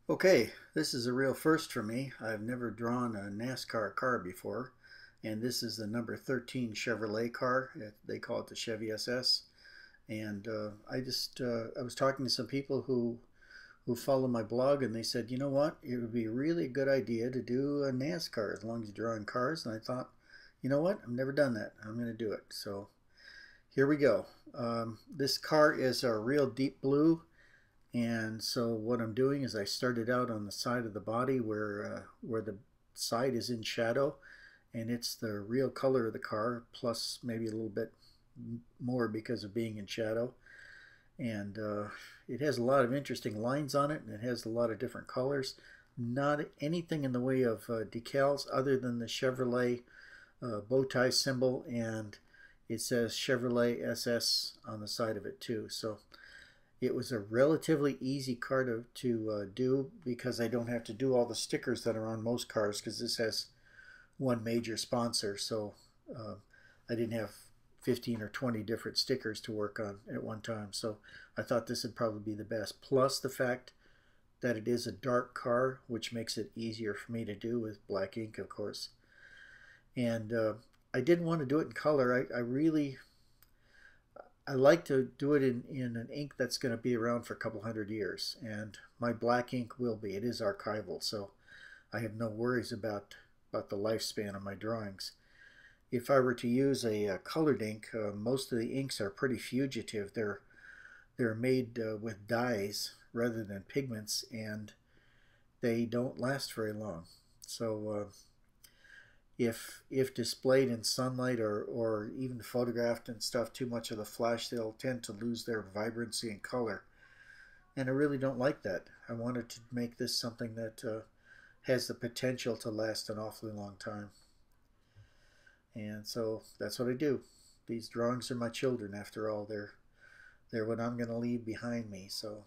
Okay, this is a real first for me. I've never drawn a NASCAR car before, and this is the number 13 Chevrolet car. They call it the Chevy SS. And I was talking to some people who follow my blog, and they said, you know what, it would be really a good idea to do a NASCAR as long as you're drawing cars. And I thought, you know what, I've never done that. I'm going to do it. So here we go. This car is a real deep blue. And so what I'm doing is I started out on the side of the body where the side is in shadow, and it's the real color of the car, plus maybe a little bit more because of being in shadow. And it has a lot of interesting lines on it, and it has a lot of different colors. Not anything in the way of decals other than the Chevrolet bow tie symbol, and it says Chevrolet SS on the side of it too. So it was a relatively easy car to do because I don't have to do all the stickers that are on most cars because this has one major sponsor. So I didn't have 15 or 20 different stickers to work on at one time. So I thought this would probably be the best. Plus the fact that it is a dark car, which makes it easier for me to do with black ink, of course. And I didn't want to do it in color. I like to do it in an ink that's going to be around for a couple hundred years, and my black ink will be. It is archival, so I have no worries about the lifespan of my drawings. If I were to use a colored ink, most of the inks are pretty fugitive. They're made with dyes rather than pigments, and they don't last very long. So if displayed in sunlight or even photographed and stuff too much of the flash, they'll tend to lose their vibrancy and color. And I really don't like that. I wanted to make this something that has the potential to last an awfully long time. And so that's what I do. These drawings are my children, after all. They're what I'm going to leave behind me. So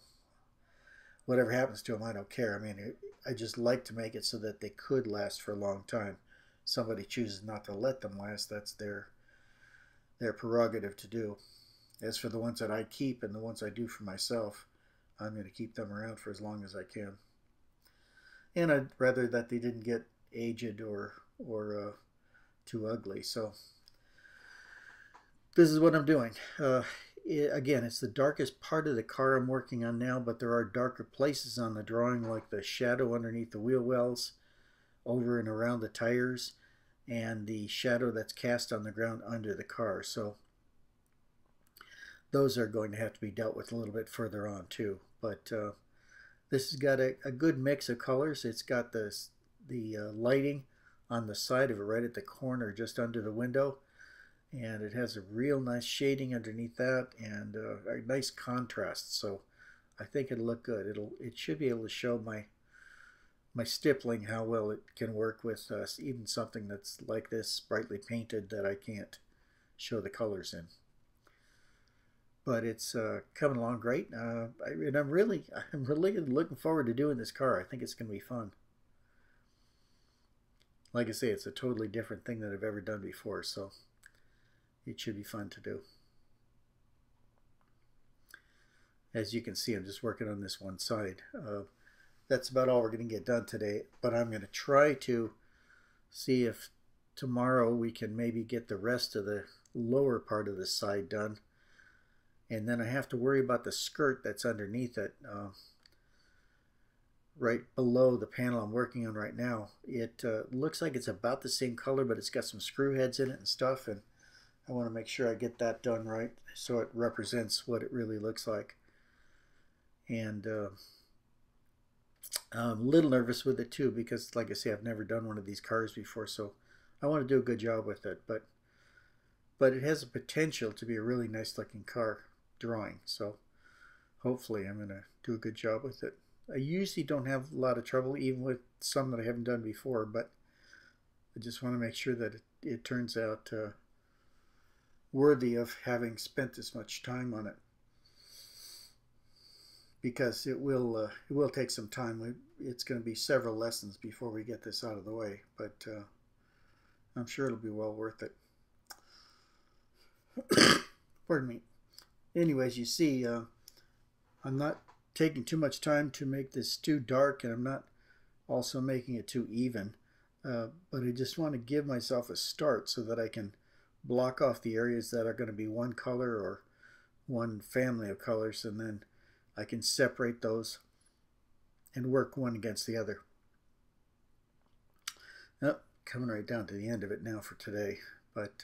whatever happens to them, I don't care. I mean, I just like to make it so that they could last for a long time. Somebody chooses not to let them last, that's their prerogative to do. As for the ones that I keep and the ones I do for myself, I'm going to keep them around for as long as I can. And I'd rather that they didn't get aged or too ugly. So this is what I'm doing. Again, it's the darkest part of the car I'm working on now, but there are darker places on the drawing, like the shadow underneath the wheel wells, over and around the tires, and the shadow that's cast on the ground under the car. So those are going to have to be dealt with a little bit further on too. But this has got a good mix of colors. It's got the lighting on the side of it, right at the corner, just under the window, and it has a real nice shading underneath that, and a nice contrast. So I think it'll look good. It should be able to show my stippling, how well it can work with even something that's like this, brightly painted, that I can't show the colors in. But it's coming along great, and I'm really looking forward to doing this car. I think it's going to be fun. Like I say, it's a totally different thing that I've ever done before, so it should be fun to do. As you can see, I'm just working on this one side. That's about all we're going to get done today, but I'm going to try to see if tomorrow we can maybe get the rest of the lower part of the side done, and then I have to worry about the skirt that's underneath it, right below the panel I'm working on right now. It looks like it's about the same color, but it's got some screw heads in it and stuff, and I want to make sure I get that done right so it represents what it really looks like. And I'm a little nervous with it too because, like I say, I've never done one of these cars before, so I want to do a good job with it. But it has a potential to be a really nice looking car drawing, so hopefully I'm going to do a good job with it. I usually don't have a lot of trouble, even with some that I haven't done before, but I just want to make sure that it turns out worthy of having spent this much time on it, because it will take some time. It's going to be several lessons before we get this out of the way, but I'm sure it'll be well worth it. Pardon me. Anyways, you see, I'm not taking too much time to make this too dark, and I'm not also making it too even. But I just want to give myself a start so that I can block off the areas that are going to be one color or one family of colors, and then I can separate those and work one against the other. Oh, coming right down to the end of it now for today. But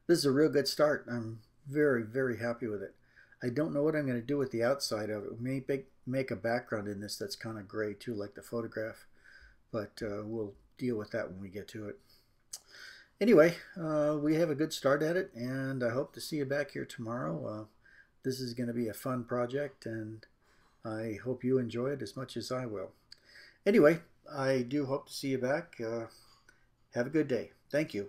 this is a real good start. I'm very, very happy with it. I don't know what I'm going to do with the outside of it. We may make a background in this that's kind of gray too, like the photograph. But we'll deal with that when we get to it. Anyway, we have a good start at it, and I hope to see you back here tomorrow. This is going to be a fun project, and I hope you enjoy it as much as I will. Anyway, I do hope to see you back. Have a good day. Thank you.